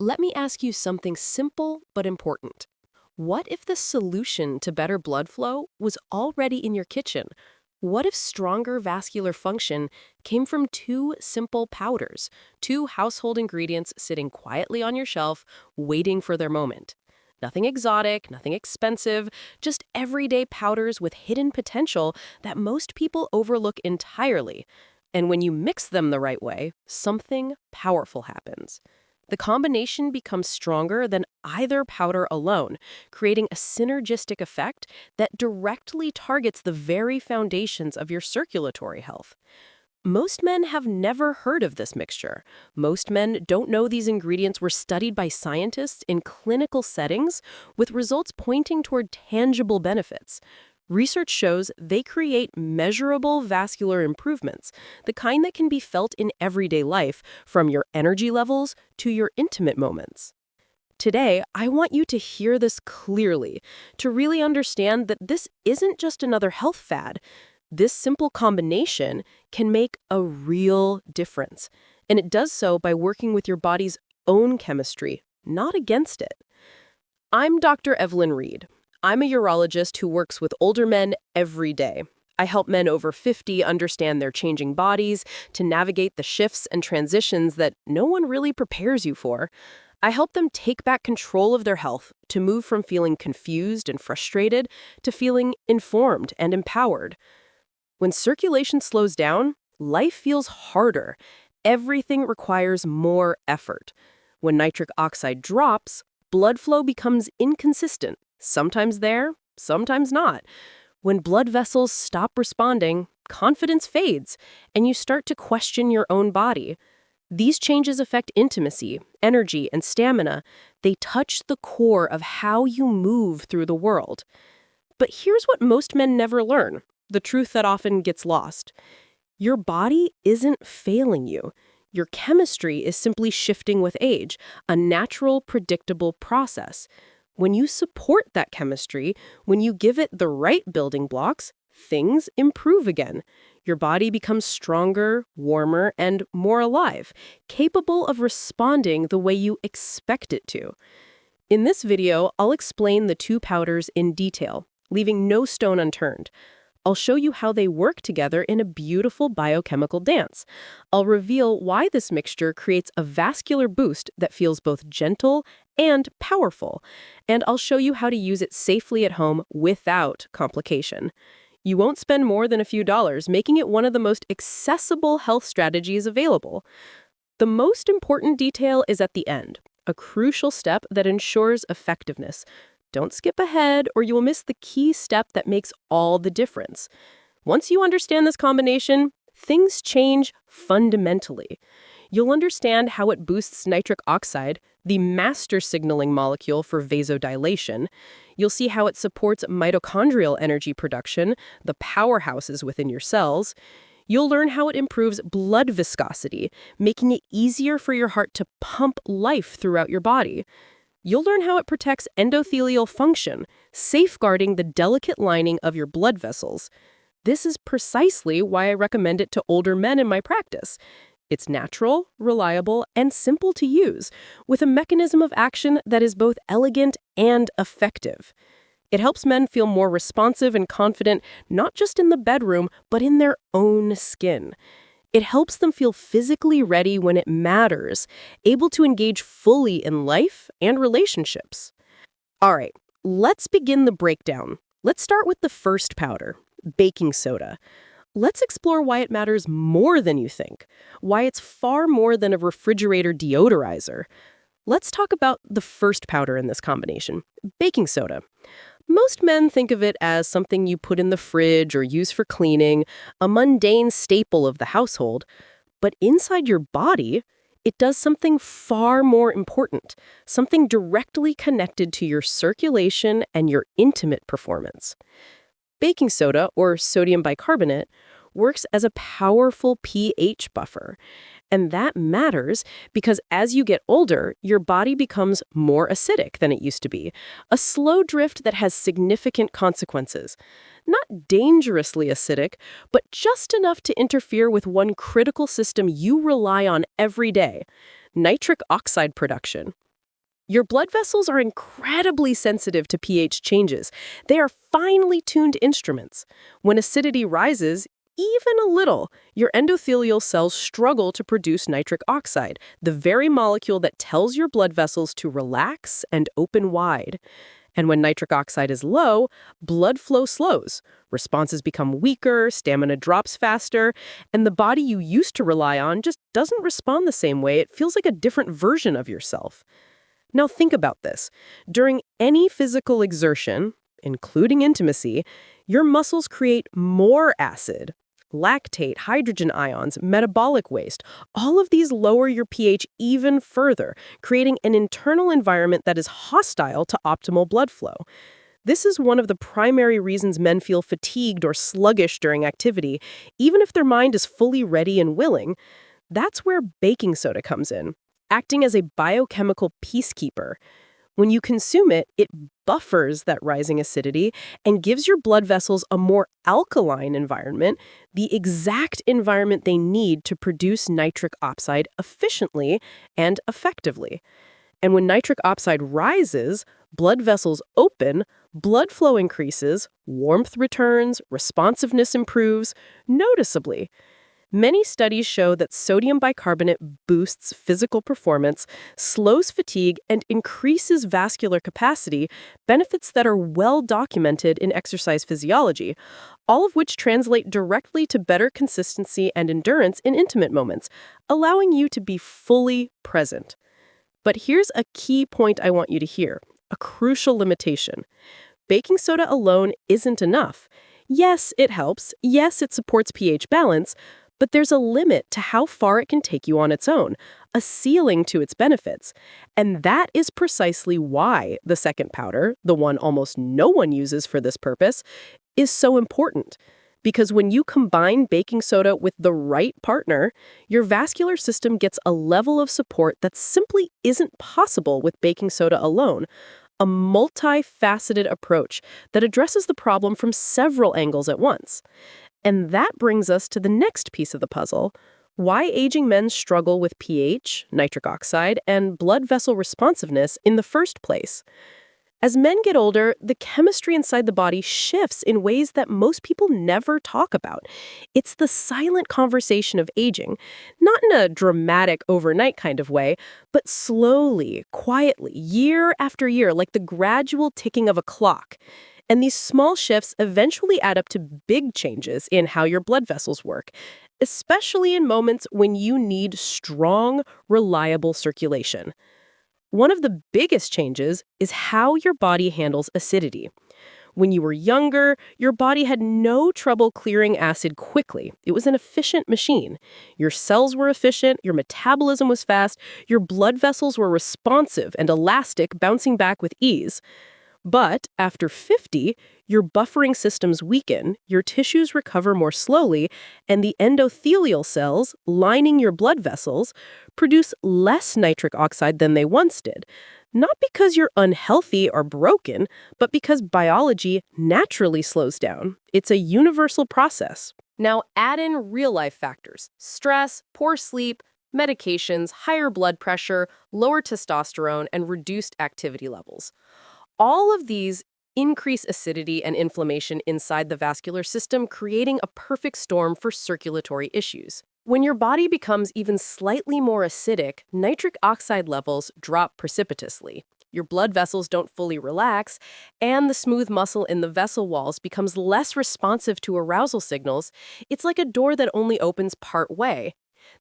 let me ask you something simple but important. What if the solution to better blood flow was already in your kitchen? What if stronger vascular function came from two simple powders, two household ingredients sitting quietly on your shelf, waiting for their moment? Nothing exotic, nothing expensive, just everyday powders with hidden potential that most people overlook entirely. And when you mix them the right way, something powerful happens. The combination becomes stronger than either powder alone, creating a synergistic effect that directly targets the very foundations of your circulatory health. Most men have never heard of this mixture. Most men don't know these ingredients were studied by scientists in clinical settings with results pointing toward tangible benefits. Research shows they create measurable vascular improvements, the kind that can be felt in everyday life, from your energy levels to your intimate moments. Today, I want you to hear this clearly, to really understand that this isn't just another health fad. This simple combination can make a real difference, and it does so by working with your body's own chemistry, not against it. I'm Dr. Evelyn Reed. I'm a urologist who works with older men every day. I help men over 50 understand their changing bodies, to navigate the shifts and transitions that no one really prepares you for. I help them take back control of their health, to move from feeling confused and frustrated to feeling informed and empowered. When circulation slows down, life feels harder. Everything requires more effort. When nitric oxide drops, blood flow becomes inconsistent, sometimes there, sometimes not. When blood vessels stop responding, confidence fades, and you start to question your own body. These changes affect intimacy, energy, and stamina. They touch the core of how you move through the world. But here's what most men never learn, the truth that often gets lost. Your body isn't failing you. Your chemistry is simply shifting with age, a natural, predictable process. When you support that chemistry, when you give it the right building blocks, things improve again. Your body becomes stronger, warmer, and more alive, capable of responding the way you expect it to. In this video, I'll explain the two powders in detail, leaving no stone unturned. I'll show you how they work together in a beautiful biochemical dance. I'll reveal why this mixture creates a vascular boost that feels both gentle and powerful. And I'll show you how to use it safely at home without complication. You won't spend more than a few dollars, making it one of the most accessible health strategies available. The most important detail is at the end, a crucial step that ensures effectiveness. Don't skip ahead, or you will miss the key step that makes all the difference. Once you understand this combination, things change fundamentally. You'll understand how it boosts nitric oxide, the master signaling molecule for vasodilation. You'll see how it supports mitochondrial energy production, the powerhouses within your cells. You'll learn how it improves blood viscosity, making it easier for your heart to pump life throughout your body. You'll learn how it protects endothelial function, safeguarding the delicate lining of your blood vessels. This is precisely why I recommend it to older men in my practice. It's natural, reliable, and simple to use, with a mechanism of action that is both elegant and effective. It helps men feel more responsive and confident, not just in the bedroom, but in their own skin. It helps them feel physically ready when it matters, able to engage fully in life and relationships. All right, let's begin the breakdown. Let's start with the first powder, baking soda. Let's explore why it matters more than you think, why it's far more than a refrigerator deodorizer. Let's talk about the first powder in this combination, baking soda. Most men think of it as something you put in the fridge or use for cleaning, a mundane staple of the household. But inside your body, it does something far more important, something directly connected to your circulation and your intimate performance. Baking soda, or sodium bicarbonate, works as a powerful pH buffer. And that matters because as you get older, your body becomes more acidic than it used to be, a slow drift that has significant consequences. Not dangerously acidic, but just enough to interfere with one critical system you rely on every day, nitric oxide production. Your blood vessels are incredibly sensitive to pH changes. They are finely tuned instruments. When acidity rises, even a little, your endothelial cells struggle to produce nitric oxide, the very molecule that tells your blood vessels to relax and open wide. And when nitric oxide is low, blood flow slows. Responses become weaker, stamina drops faster, and the body you used to rely on just doesn't respond the same way. It feels like a different version of yourself. Now think about this. During any physical exertion, including intimacy, your muscles create more acid. Lactate, hydrogen ions, metabolic waste, all of these lower your pH even further, creating an internal environment that is hostile to optimal blood flow. This is one of the primary reasons men feel fatigued or sluggish during activity, even if their mind is fully ready and willing. That's where baking soda comes in, acting as a biochemical peacekeeper. When you consume it, it buffers that rising acidity and gives your blood vessels a more alkaline environment, the exact environment they need to produce nitric oxide efficiently and effectively. And when nitric oxide rises, blood vessels open, blood flow increases, warmth returns, responsiveness improves noticeably. Many studies show that sodium bicarbonate boosts physical performance, slows fatigue, and increases vascular capacity, benefits that are well documented in exercise physiology, all of which translate directly to better consistency and endurance in intimate moments, allowing you to be fully present. But here's a key point I want you to hear, a crucial limitation. Baking soda alone isn't enough. Yes, it helps. Yes, it supports pH balance, but there's a limit to how far it can take you on its own, a ceiling to its benefits. And that is precisely why the second powder, the one almost no one uses for this purpose, is so important. Because when you combine baking soda with the right partner, your vascular system gets a level of support that simply isn't possible with baking soda alone. A multifaceted approach that addresses the problem from several angles at once. And that brings us to the next piece of the puzzle, why aging men struggle with pH, nitric oxide, and blood vessel responsiveness in the first place. As men get older, the chemistry inside the body shifts in ways that most people never talk about. It's the silent conversation of aging, not in a dramatic overnight kind of way, but slowly, quietly, year after year, like the gradual ticking of a clock. And these small shifts eventually add up to big changes in how your blood vessels work, especially in moments when you need strong, reliable circulation. One of the biggest changes is how your body handles acidity. When you were younger, your body had no trouble clearing acid quickly. It was an efficient machine. Your cells were efficient, your metabolism was fast, your blood vessels were responsive and elastic, bouncing back with ease. But after 50, your buffering systems weaken, your tissues recover more slowly, and the endothelial cells lining your blood vessels produce less nitric oxide than they once did. Not because you're unhealthy or broken, but because biology naturally slows down. It's a universal process. Now add in real-life factors: stress, poor sleep, medications, higher blood pressure, lower testosterone, and reduced activity levels. All of these increase acidity and inflammation inside the vascular system, creating a perfect storm for circulatory issues. When your body becomes even slightly more acidic, nitric oxide levels drop precipitously. Your blood vessels don't fully relax, and the smooth muscle in the vessel walls becomes less responsive to arousal signals. It's like a door that only opens part way.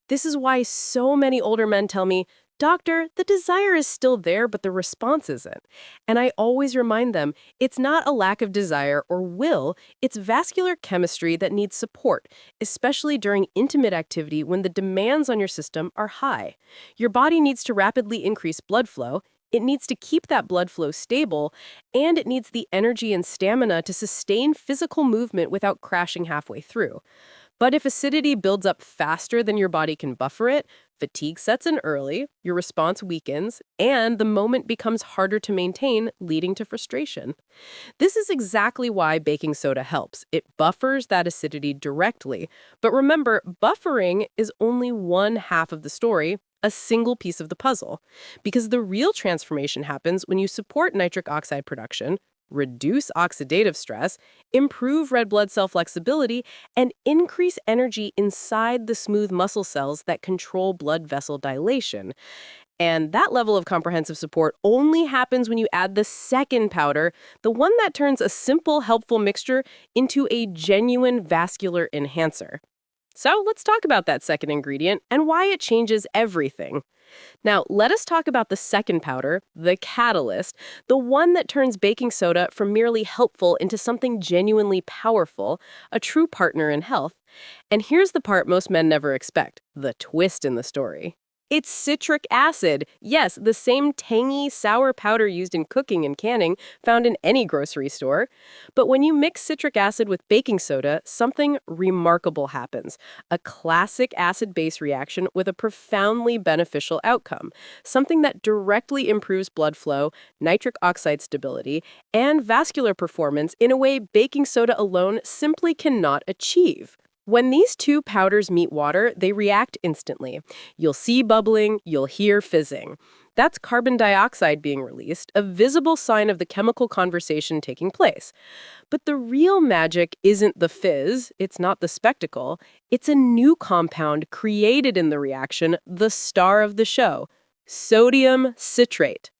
This is why so many older men tell me, "Doctor, the desire is still there, but the response isn't." And I always remind them, it's not a lack of desire or will, it's vascular chemistry that needs support, especially during intimate activity when the demands on your system are high. Your body needs to rapidly increase blood flow, it needs to keep that blood flow stable, and it needs the energy and stamina to sustain physical movement without crashing halfway through. But if acidity builds up faster than your body can buffer it, fatigue sets in early, your response weakens, and the moment becomes harder to maintain, leading to frustration. This is exactly why baking soda helps. It buffers that acidity directly. But remember, buffering is only one half of the story. a single piece of the puzzle. Because the real transformation happens when you support nitric oxide production, reduce oxidative stress, improve red blood cell flexibility, and increase energy inside the smooth muscle cells that control blood vessel dilation. And that level of comprehensive support only happens when you add the second powder, the one that turns a simple, helpful mixture into a genuine vascular enhancer. So let's talk about that second ingredient and why it changes everything. Now, let us talk about the second powder, the catalyst, the one that turns baking soda from merely helpful into something genuinely powerful, a true partner in health. And here's the part most men never expect, the twist in the story. It's citric acid. Yes, the same tangy, sour powder used in cooking and canning, found in any grocery store. But when you mix citric acid with baking soda, something remarkable happens. A classic acid-base reaction with a profoundly beneficial outcome. Something that directly improves blood flow, nitric oxide stability, and vascular performance in a way baking soda alone simply cannot achieve. When these two powders meet water, they react instantly. You'll see bubbling, you'll hear fizzing. That's carbon dioxide being released, a visible sign of the chemical conversation taking place. But the real magic isn't the fizz, it's not the spectacle. It's a new compound created in the reaction, the star of the show, sodium citrate.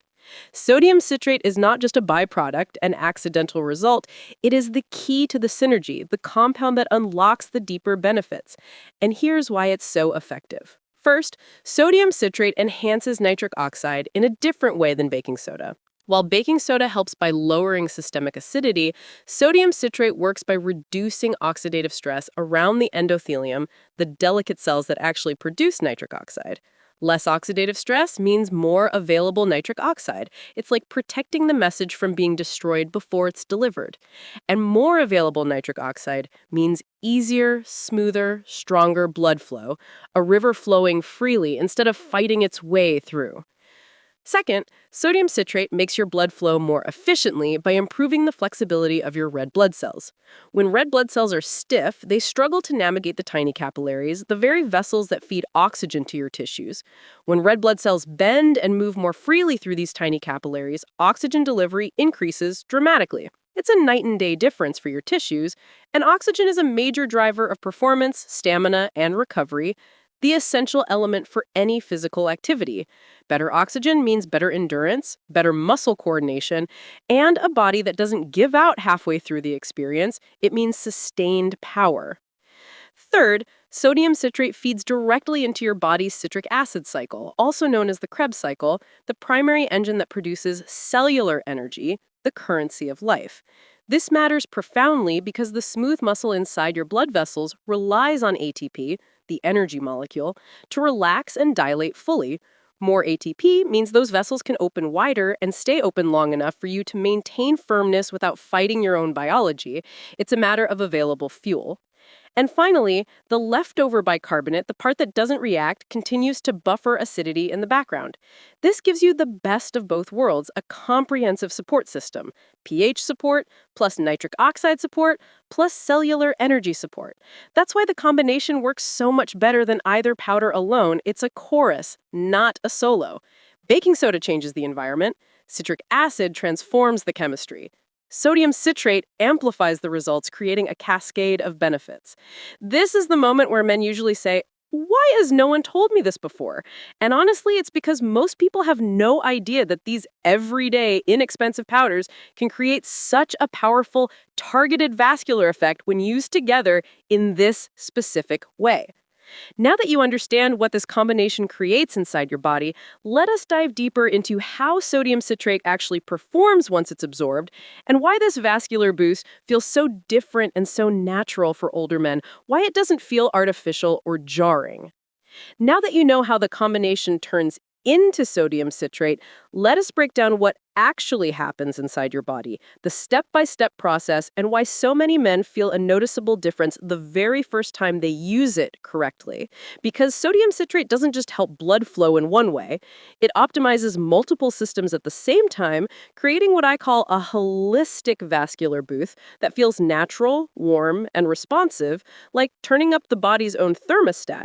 Sodium citrate is not just a byproduct, an accidental result. It is the key to the synergy, the compound that unlocks the deeper benefits. And here's why it's so effective. First, sodium citrate enhances nitric oxide in a different way than baking soda. While baking soda helps by lowering systemic acidity, sodium citrate works by reducing oxidative stress around the endothelium, the delicate cells that actually produce nitric oxide. Less oxidative stress means more available nitric oxide. It's like protecting the message from being destroyed before it's delivered. And more available nitric oxide means easier, smoother, stronger blood flow, a river flowing freely instead of fighting its way through. Second, sodium citrate makes your blood flow more efficiently by improving the flexibility of your red blood cells. When red blood cells are stiff, they struggle to navigate the tiny capillaries, the very vessels that feed oxygen to your tissues. When red blood cells bend and move more freely through these tiny capillaries, oxygen delivery increases dramatically. It's a night and day difference for your tissues, and oxygen is a major driver of performance, stamina, and recovery, the essential element for any physical activity. Better oxygen means better endurance, better muscle coordination, and a body that doesn't give out halfway through the experience. It means sustained power. Third, sodium citrate feeds directly into your body's citric acid cycle, also known as the Krebs cycle, the primary engine that produces cellular energy, the currency of life. This matters profoundly because the smooth muscle inside your blood vessels relies on ATP, the energy molecule, to relax and dilate fully. More ATP means those vessels can open wider and stay open long enough for you to maintain firmness without fighting your own biology. It's a matter of available fuel. And finally, the leftover bicarbonate, the part that doesn't react, continues to buffer acidity in the background. This gives you the best of both worlds, a comprehensive support system. pH support, plus nitric oxide support, plus cellular energy support. That's why the combination works so much better than either powder alone. It's a chorus, not a solo. Baking soda changes the environment. Citric acid transforms the chemistry. Sodium citrate amplifies the results, creating a cascade of benefits. This is the moment where men usually say, "Why has no one told me this before?" And honestly, it's because most people have no idea that these everyday, inexpensive powders can create such a powerful, targeted vascular effect when used together in this specific way. Now that you understand what this combination creates inside your body, let us dive deeper into how sodium citrate actually performs once it's absorbed, and why this vascular boost feels so different and so natural for older men, why it doesn't feel artificial or jarring. Now that you know how the combination turns into sodium citrate, let us break down what actually happens inside your body, the step-by-step process, and why so many men feel a noticeable difference the very first time they use it correctly. Because sodium citrate doesn't just help blood flow in one way, it optimizes multiple systems at the same time, creating what I call a holistic vascular boost that feels natural, warm, and responsive, like turning up the body's own thermostat.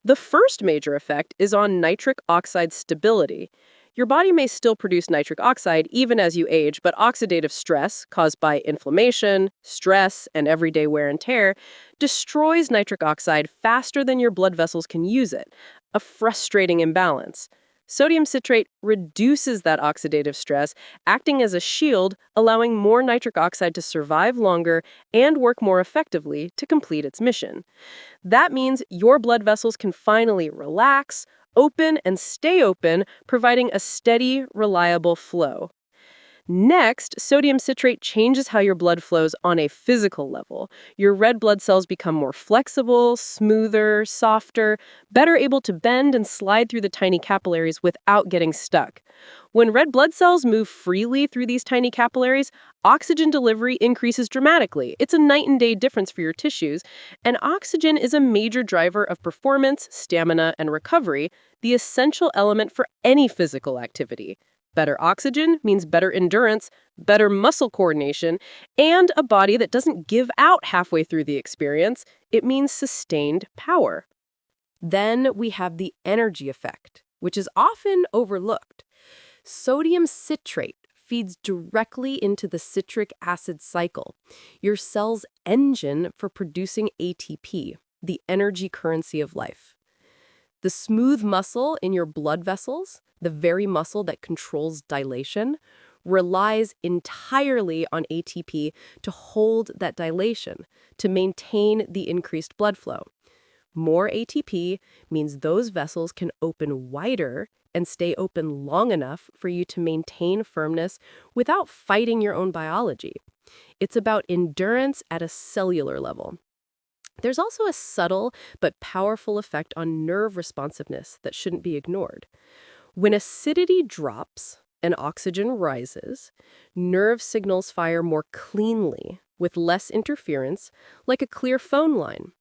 The first major effect is on nitric oxide stability. Your body may still produce nitric oxide even as you age, but oxidative stress, caused by inflammation, stress, and everyday wear and tear, destroys nitric oxide faster than your blood vessels can use it, a frustrating imbalance. Sodium citrate reduces that oxidative stress, acting as a shield, allowing more nitric oxide to survive longer and work more effectively to complete its mission. That means your blood vessels can finally relax, open, and stay open, providing a steady, reliable flow. Next, sodium citrate changes how your blood flows on a physical level. Your red blood cells become more flexible, smoother, softer, better able to bend and slide through the tiny capillaries without getting stuck. When red blood cells move freely through these tiny capillaries, oxygen delivery increases dramatically. It's a night and day difference for your tissues, and oxygen is a major driver of performance, stamina, and recovery, the essential element for any physical activity. Better oxygen means better endurance, better muscle coordination, and a body that doesn't give out halfway through the experience. It means sustained power. Then we have the energy effect, which is often overlooked. Sodium citrate feeds directly into the citric acid cycle, your cell's engine for producing ATP, the energy currency of life. The smooth muscle in your blood vessels, the very muscle that controls dilation, relies entirely on ATP to hold that dilation, to maintain the increased blood flow. More ATP means those vessels can open wider and stay open long enough for you to maintain firmness without fighting your own biology. It's about endurance at a cellular level. There's also a subtle but powerful effect on nerve responsiveness that shouldn't be ignored. When acidity drops and oxygen rises, nerve signals fire more cleanly, with less interference, like a clear phone line.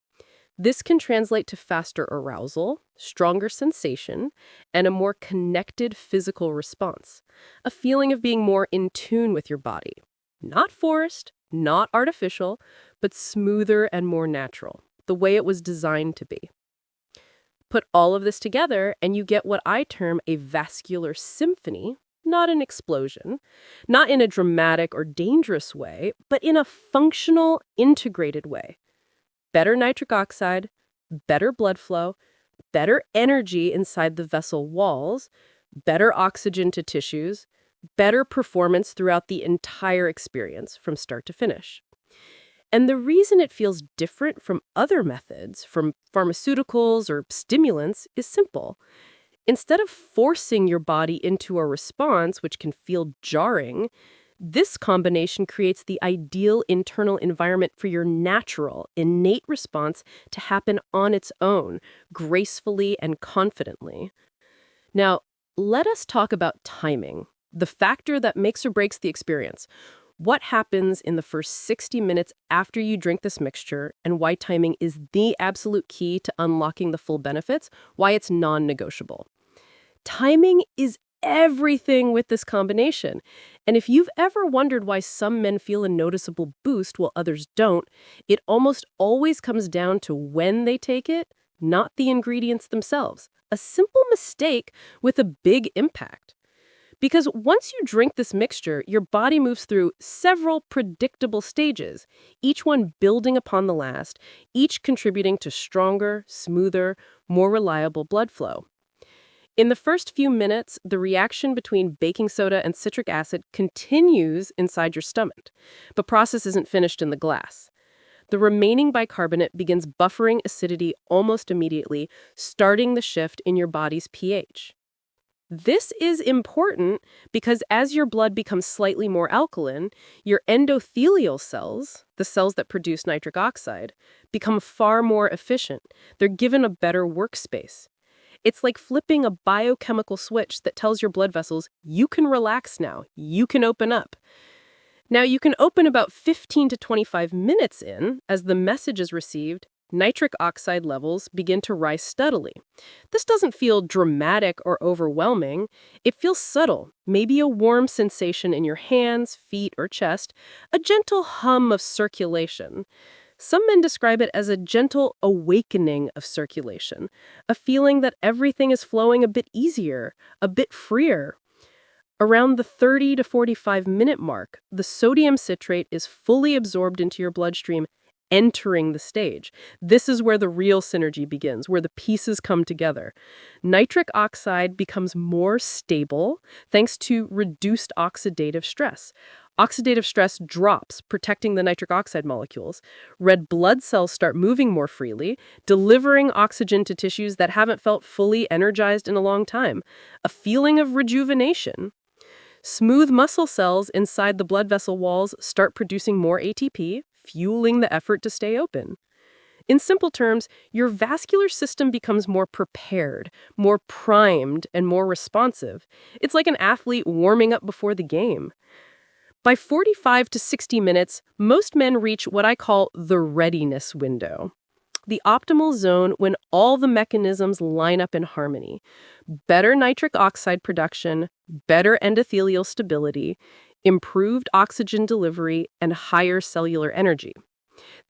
This can translate to faster arousal, stronger sensation, and a more connected physical response, a feeling of being more in tune with your body. Not forced, not artificial, but smoother and more natural, the way it was designed to be. Put all of this together and you get what I term a vascular symphony, not an explosion, not in a dramatic or dangerous way, but in a functional, integrated way. Better nitric oxide, better blood flow, better energy inside the vessel walls, better oxygen to tissues, better performance throughout the entire experience from start to finish. And the reason it feels different from other methods, from pharmaceuticals or stimulants, is simple. Instead of forcing your body into a response which can feel jarring, this combination creates the ideal internal environment for your natural, innate response to happen on its own, gracefully and confidently. Now, let us talk about timing, the factor that makes or breaks the experience. What happens in the first 60 minutes after you drink this mixture, and why timing is the absolute key to unlocking the full benefits, why it's non-negotiable. Timing is everything with this combination. And if you've ever wondered why some men feel a noticeable boost while others don't, it almost always comes down to when they take it, not the ingredients themselves. A simple mistake with a big impact. Because once you drink this mixture, your body moves through several predictable stages, each one building upon the last, each contributing to stronger, smoother, more reliable blood flow. In the first few minutes, the reaction between baking soda and citric acid continues inside your stomach. The process isn't finished in the glass. The remaining bicarbonate begins buffering acidity almost immediately, starting the shift in your body's pH. This is important because as your blood becomes slightly more alkaline, your endothelial cells, the cells that produce nitric oxide, become far more efficient. They're given a better workspace. It's like flipping a biochemical switch that tells your blood vessels, you can relax now, you can open up. Now, you can open about 15 to 25 minutes in. As the message is received, nitric oxide levels begin to rise steadily. This doesn't feel dramatic or overwhelming. It feels subtle, maybe a warm sensation in your hands, feet, or chest, a gentle hum of circulation. Some men describe it as a gentle awakening of circulation, a feeling that everything is flowing a bit easier, a bit freer. Around the 30 to 45-minute mark, the sodium citrate is fully absorbed into your bloodstream, entering the stage. This is where the real synergy begins, where the pieces come together. Nitric oxide becomes more stable thanks to reduced oxidative stress. Oxidative stress drops, protecting the nitric oxide molecules. Red blood cells start moving more freely, delivering oxygen to tissues that haven't felt fully energized in a long time. A feeling of rejuvenation. Smooth muscle cells inside the blood vessel walls start producing more ATP, fueling the effort to stay open. In simple terms, your vascular system becomes more prepared, more primed, and more responsive. It's like an athlete warming up before the game. By 45 to 60 minutes, most men reach what I call the readiness window, the optimal zone when all the mechanisms line up in harmony. Better nitric oxide production, better endothelial stability, improved oxygen delivery, and higher cellular energy.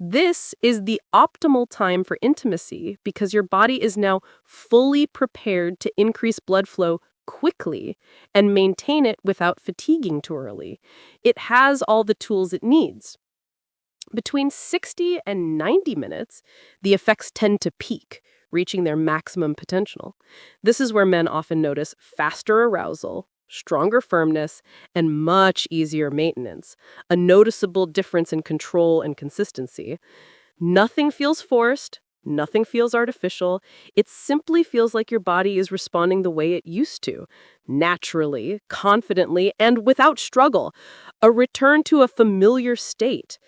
This is the optimal time for intimacy because your body is now fully prepared to increase blood flow quickly and maintain it without fatiguing too early. It has all the tools it needs. Between 60 and 90 minutes, the effects tend to peak, reaching their maximum potential. This is where men often notice faster arousal, stronger firmness, and much easier maintenance, a noticeable difference in control and consistency. Nothing feels forced, nothing feels artificial. It simply feels like your body is responding the way it used to, naturally, confidently, and without struggle, a return to a familiar state.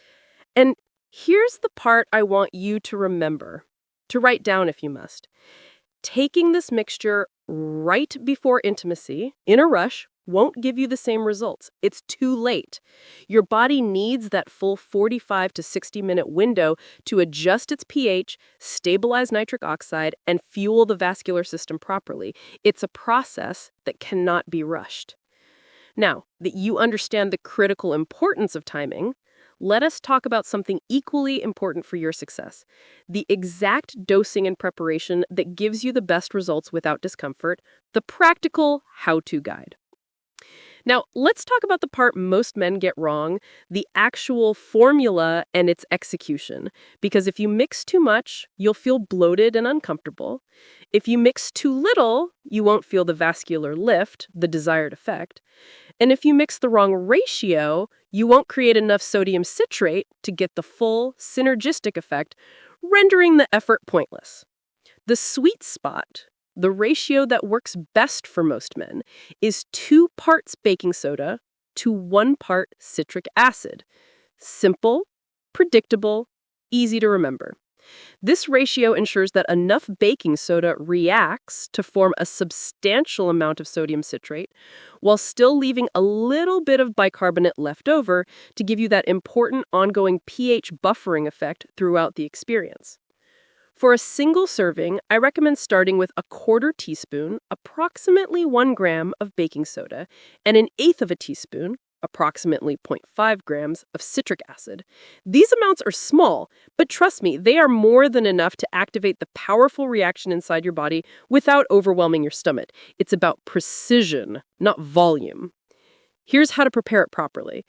And here's the part I want you to remember, to write down if you must. Taking this mixture right before intimacy, in a rush, won't give you the same results. It's too late. Your body needs that full 45 to 60-minute window to adjust its pH, stabilize nitric oxide, and fuel the vascular system properly. It's a process that cannot be rushed. Now, that you understand the critical importance of timing, let us talk about something equally important for your success: the exact dosing and preparation that gives you the best results without discomfort, the practical how-to guide. Now, let's talk about the part most men get wrong, the actual formula and its execution. Because if you mix too much, you'll feel bloated and uncomfortable. If you mix too little, you won't feel the vascular lift, the desired effect. And if you mix the wrong ratio, you won't create enough sodium citrate to get the full synergistic effect, rendering the effort pointless. The sweet spot, the ratio that works best for most men, is 2 parts baking soda to 1 part citric acid. Simple, predictable, easy to remember. This ratio ensures that enough baking soda reacts to form a substantial amount of sodium citrate, while still leaving a little bit of bicarbonate left over to give you that important ongoing pH buffering effect throughout the experience. For a single serving, I recommend starting with a 1/4 teaspoon, approximately 1 gram of baking soda, and 1/8 of a teaspoon, approximately 0.5 grams of citric acid. These amounts are small, but trust me, they are more than enough to activate the powerful reaction inside your body without overwhelming your stomach. It's about precision, not volume. Here's how to prepare it properly.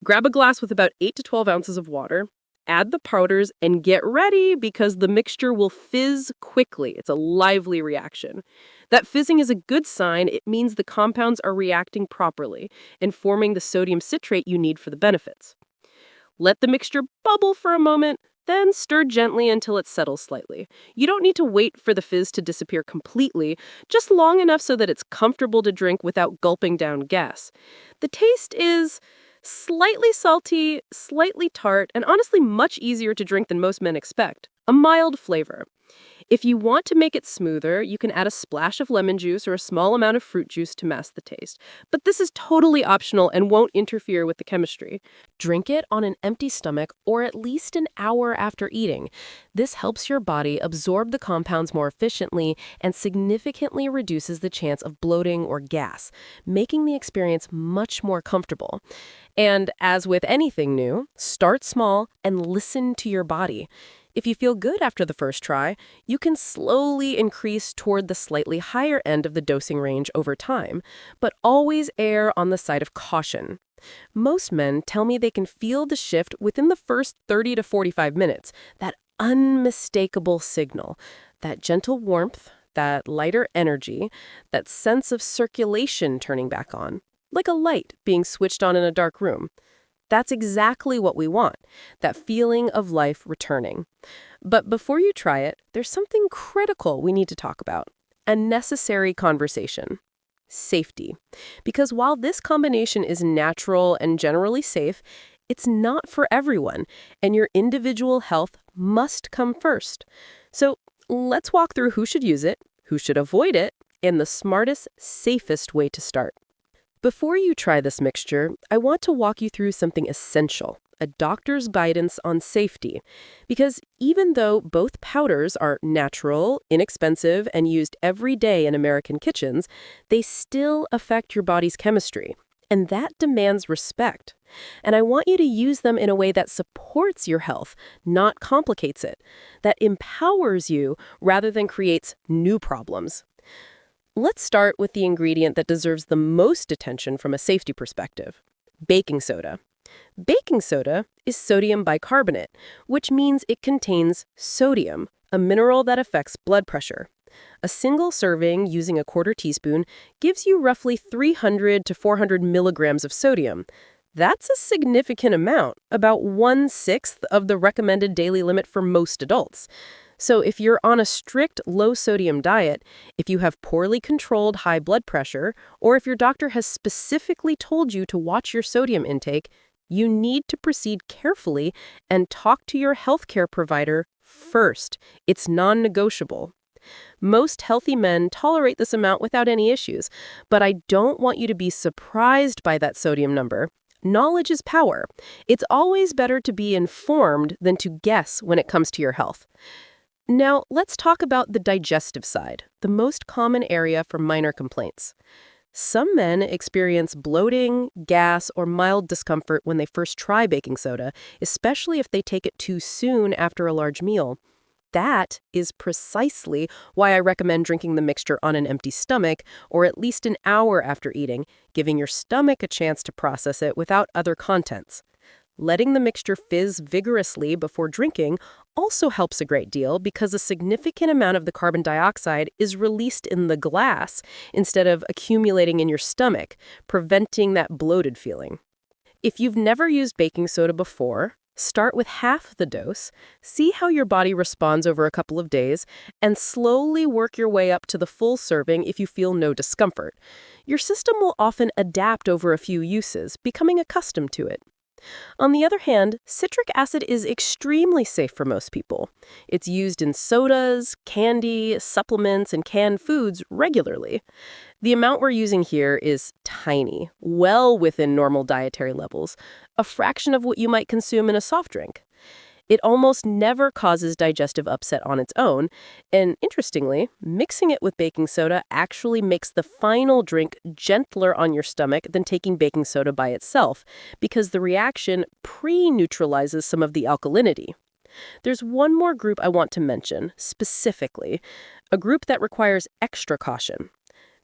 Grab a glass with about 8 to 12 ounces of water. Add the powders and get ready because the mixture will fizz quickly. It's a lively reaction. That fizzing is a good sign. It means the compounds are reacting properly and forming the sodium citrate you need for the benefits. Let the mixture bubble for a moment, then stir gently until it settles slightly. You don't need to wait for the fizz to disappear completely, just long enough so that it's comfortable to drink without gulping down gas. The taste is slightly salty, slightly tart, and honestly much easier to drink than most men expect. A mild flavor. If you want to make it smoother, you can add a splash of lemon juice or a small amount of fruit juice to mask the taste. But this is totally optional and won't interfere with the chemistry. Drink it on an empty stomach or at least an hour after eating. This helps your body absorb the compounds more efficiently and significantly reduces the chance of bloating or gas, making the experience much more comfortable. And as with anything new, start small and listen to your body. If you feel good after the first try, you can slowly increase toward the slightly higher end of the dosing range over time, but always err on the side of caution. Most men tell me they can feel the shift within the first 30 to 45 minutes, that unmistakable signal, that gentle warmth, that lighter energy, that sense of circulation turning back on, like a light being switched on in a dark room. That's exactly what we want, that feeling of life returning. But before you try it, there's something critical we need to talk about, a necessary conversation. Safety. Because while this combination is natural and generally safe, it's not for everyone, and your individual health must come first. So let's walk through who should use it, who should avoid it, and the smartest, safest way to start. Before you try this mixture, I want to walk you through something essential, a doctor's guidance on safety. Because even though both powders are natural, inexpensive, and used every day in American kitchens, they still affect your body's chemistry. And that demands respect. And I want you to use them in a way that supports your health, not complicates it, that empowers you rather than creates new problems. Let's start with the ingredient that deserves the most attention from a safety perspective: baking soda. Baking soda is sodium bicarbonate, which means it contains sodium, a mineral that affects blood pressure. A single serving using a quarter teaspoon gives you roughly 300 to 400 milligrams of sodium. That's a significant amount, about 1/6 of the recommended daily limit for most adults. So if you're on a strict low-sodium diet, if you have poorly controlled high blood pressure, or if your doctor has specifically told you to watch your sodium intake, you need to proceed carefully and talk to your healthcare provider first. It's non-negotiable. Most healthy men tolerate this amount without any issues, but I don't want you to be surprised by that sodium number. Knowledge is power. It's always better to be informed than to guess when it comes to your health. Now, let's talk about the digestive side, the most common area for minor complaints. Some men experience bloating, gas, or mild discomfort when they first try baking soda, especially if they take it too soon after a large meal. That is precisely why I recommend drinking the mixture on an empty stomach, or at least an hour after eating, giving your stomach a chance to process it without other contents. Letting the mixture fizz vigorously before drinking also helps a great deal because a significant amount of the carbon dioxide is released in the glass instead of accumulating in your stomach, preventing that bloated feeling. If you've never used baking soda before, start with half the dose, see how your body responds over a couple of days, and slowly work your way up to the full serving if you feel no discomfort. Your system will often adapt over a few uses, becoming accustomed to it. On the other hand, citric acid is extremely safe for most people. It's used in sodas, candy, supplements, and canned foods regularly. The amount we're using here is tiny, well within normal dietary levels, a fraction of what you might consume in a soft drink. It almost never causes digestive upset on its own, and interestingly, mixing it with baking soda actually makes the final drink gentler on your stomach than taking baking soda by itself, because the reaction pre-neutralizes some of the alkalinity. There's one more group I want to mention, specifically, a group that requires extra caution.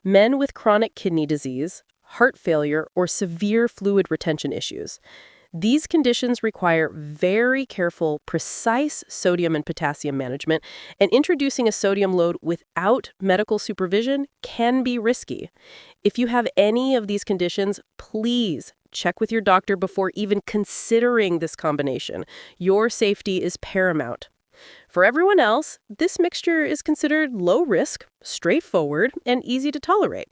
Men with chronic kidney disease, heart failure, or severe fluid retention issues. These conditions require very careful, precise sodium and potassium management, and introducing a sodium load without medical supervision can be risky. If you have any of these conditions, please check with your doctor before even considering this combination. Your safety is paramount. For everyone else, this mixture is considered low risk, straightforward, and easy to tolerate.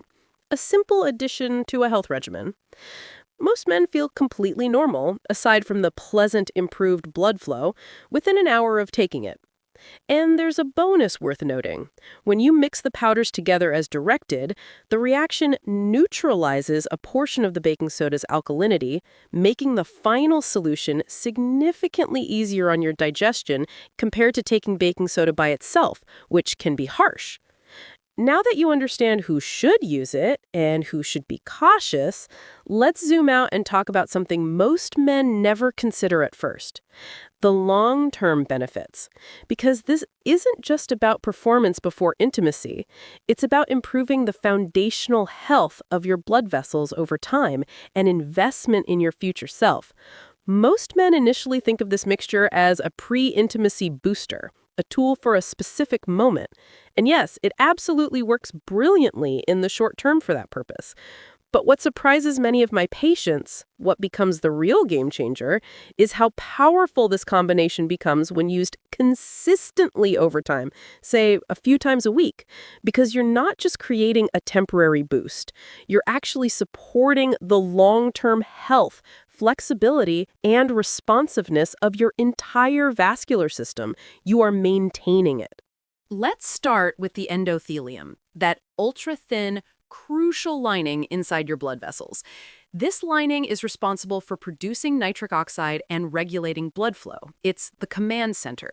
A simple addition to a health regimen. Most men feel completely normal, aside from the pleasant improved blood flow, within an hour of taking it. And there's a bonus worth noting. When you mix the powders together as directed, the reaction neutralizes a portion of the baking soda's alkalinity, making the final solution significantly easier on your digestion compared to taking baking soda by itself, which can be harsh. Now that you understand who should use it and who should be cautious, let's zoom out and talk about something most men never consider at first: the long-term benefits. Because this isn't just about performance before intimacy, it's about improving the foundational health of your blood vessels over time and investment in your future self. Most men initially think of this mixture as a pre-intimacy booster, a tool for a specific moment. And yes, it absolutely works brilliantly in the short term for that purpose. But what surprises many of my patients, what becomes the real game changer, is how powerful this combination becomes when used consistently over time, say a few times a week, because you're not just creating a temporary boost. You're actually supporting the long-term health, flexibility, and responsiveness of your entire vascular system. You are maintaining it. Let's start with the endothelium, that ultra-thin, crucial lining inside your blood vessels. This lining is responsible for producing nitric oxide and regulating blood flow. It's the command center.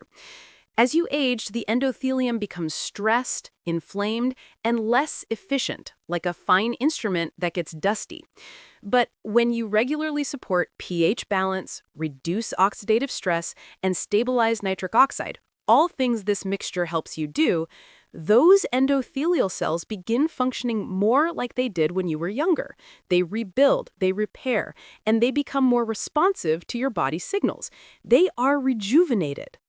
As you age, the endothelium becomes stressed, inflamed, and less efficient, like a fine instrument that gets dusty. But when you regularly support pH balance, reduce oxidative stress, and stabilize nitric oxide, all things this mixture helps you do, those endothelial cells begin functioning more like they did when you were younger. They rebuild, they repair, and they become more responsive to your body's signals. They are rejuvenated.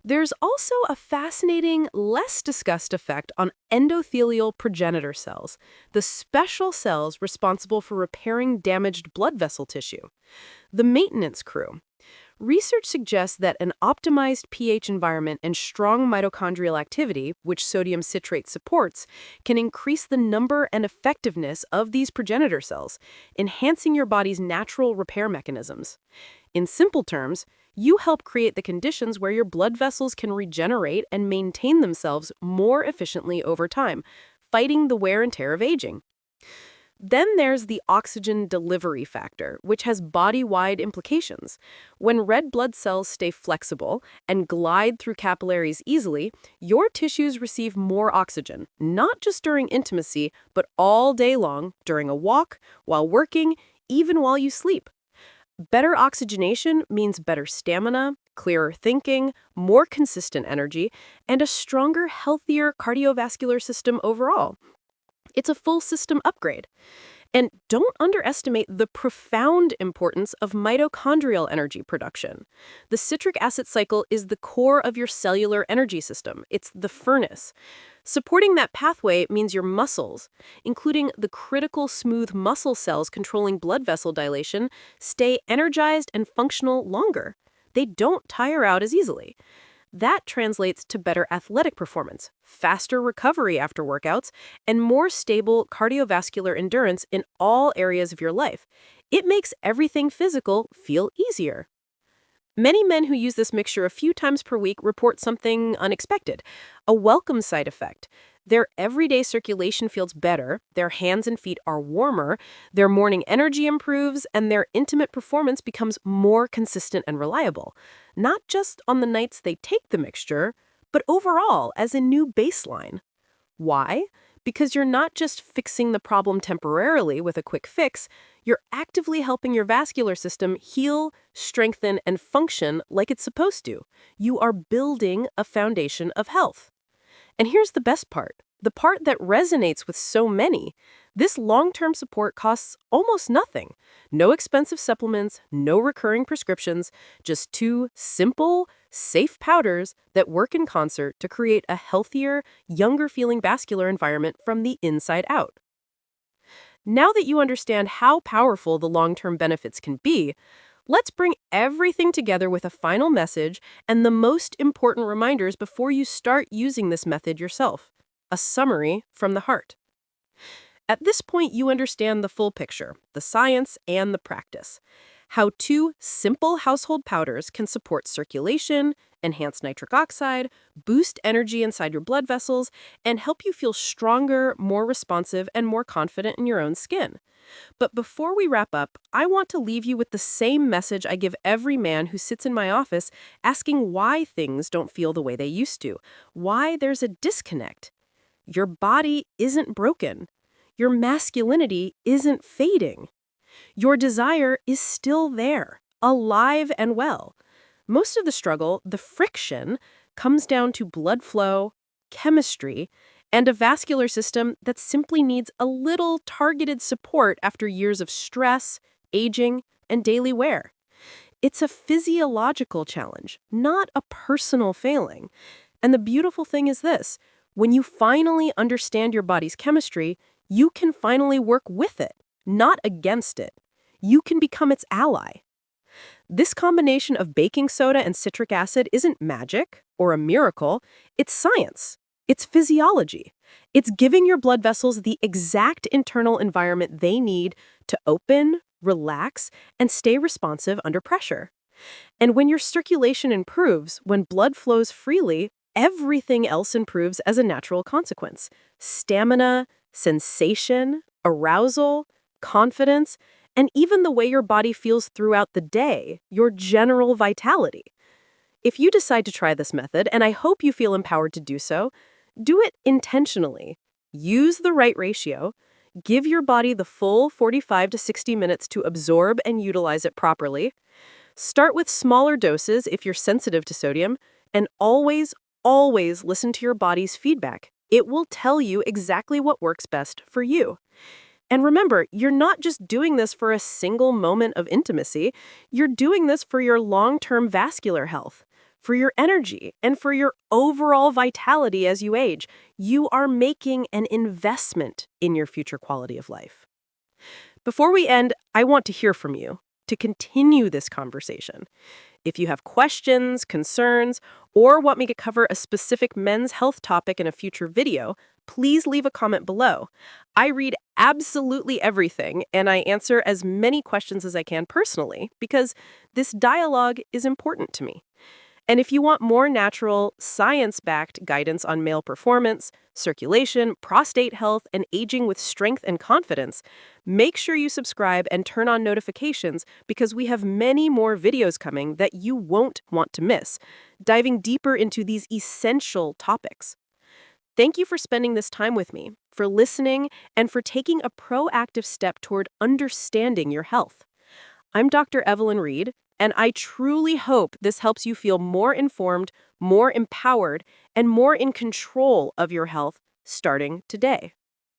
There's also a fascinating, less discussed effect on endothelial progenitor cells, the special cells responsible for repairing damaged blood vessel tissue. The maintenance crew. Research suggests that an optimized pH environment and strong mitochondrial activity, which sodium citrate supports, can increase the number and effectiveness of these progenitor cells, enhancing your body's natural repair mechanisms. In simple terms, you help create the conditions where your blood vessels can regenerate and maintain themselves more efficiently over time, fighting the wear and tear of aging. Then there's the oxygen delivery factor, which has body-wide implications. When red blood cells stay flexible and glide through capillaries easily, your tissues receive more oxygen, not just during intimacy, but all day long, during a walk, while working, even while you sleep. Better oxygenation means better stamina, clearer thinking, more consistent energy, and a stronger, healthier cardiovascular system overall. It's a full system upgrade. And don't underestimate the profound importance of mitochondrial energy production. The citric acid cycle is the core of your cellular energy system. It's the furnace. Supporting that pathway means your muscles, including the critical smooth muscle cells controlling blood vessel dilation, stay energized and functional longer. They don't tire out as easily. That translates to better athletic performance, faster recovery after workouts, and more stable cardiovascular endurance in all areas of your life. It makes everything physical feel easier. Many men who use this mixture a few times per week report something unexpected, a welcome side effect. Their everyday circulation feels better, their hands and feet are warmer, their morning energy improves, and their intimate performance becomes more consistent and reliable. Not just on the nights they take the mixture, but overall as a new baseline. Why? Because you're not just fixing the problem temporarily with a quick fix, you're actively helping your vascular system heal, strengthen, and function like it's supposed to. You are building a foundation of health. And here's the best part, the part that resonates with so many. This long-term support costs almost nothing. No expensive supplements, no recurring prescriptions, just 2 simple, safe powders that work in concert to create a healthier, younger-feeling vascular environment from the inside out. Now that you understand how powerful the long-term benefits can be, let's bring everything together with a final message and the most important reminders before you start using this method yourself. A summary from the heart. At this point, you understand the full picture, the science and the practice. how 2 simple household powders can support circulation, enhance nitric oxide, boost energy inside your blood vessels, and help you feel stronger, more responsive, and more confident in your own skin. But before we wrap up, I want to leave you with the same message I give every man who sits in my office asking why things don't feel the way they used to, why there's a disconnect. Your body isn't broken. Your masculinity isn't fading. Your desire is still there, alive and well. Most of the struggle, the friction, comes down to blood flow, chemistry, and a vascular system that simply needs a little targeted support after years of stress, aging, and daily wear. It's a physiological challenge, not a personal failing. And the beautiful thing is this: when you finally understand your body's chemistry, you can finally work with it, not against it. You can become its ally. This combination of baking soda and citric acid isn't magic or a miracle, it's science. It's physiology. It's giving your blood vessels the exact internal environment they need to open, relax, and stay responsive under pressure. And when your circulation improves, when blood flows freely, everything else improves as a natural consequence. Stamina, sensation, arousal, confidence, and even the way your body feels throughout the day, your general vitality. If you decide to try this method, and I hope you feel empowered to do it intentionally. Use the right ratio. Give your body the full 45 to 60 minutes to absorb and utilize it properly. Start with smaller doses if you're sensitive to sodium, and always listen to your body's feedback. It will tell you exactly what works best for you. And remember, you're not just doing this for a single moment of intimacy. You're doing this for your long-term vascular health, for your energy, and for your overall vitality as you age. You are making an investment in your future quality of life. Before we end, I want to hear from you to continue this conversation. If you have questions, concerns, or want me to cover a specific men's health topic in a future video, please leave a comment below. I read absolutely everything, and I answer as many questions as I can personally because this dialogue is important to me. And if you want more natural, science-backed guidance on male performance, circulation, prostate health, and aging with strength and confidence, make sure you subscribe and turn on notifications because we have many more videos coming that you won't want to miss, diving deeper into these essential topics. Thank you for spending this time with me, for listening, and for taking a proactive step toward understanding your health. I'm Dr. Evelyn Reed, and I truly hope this helps you feel more informed, more empowered, and more in control of your health starting today.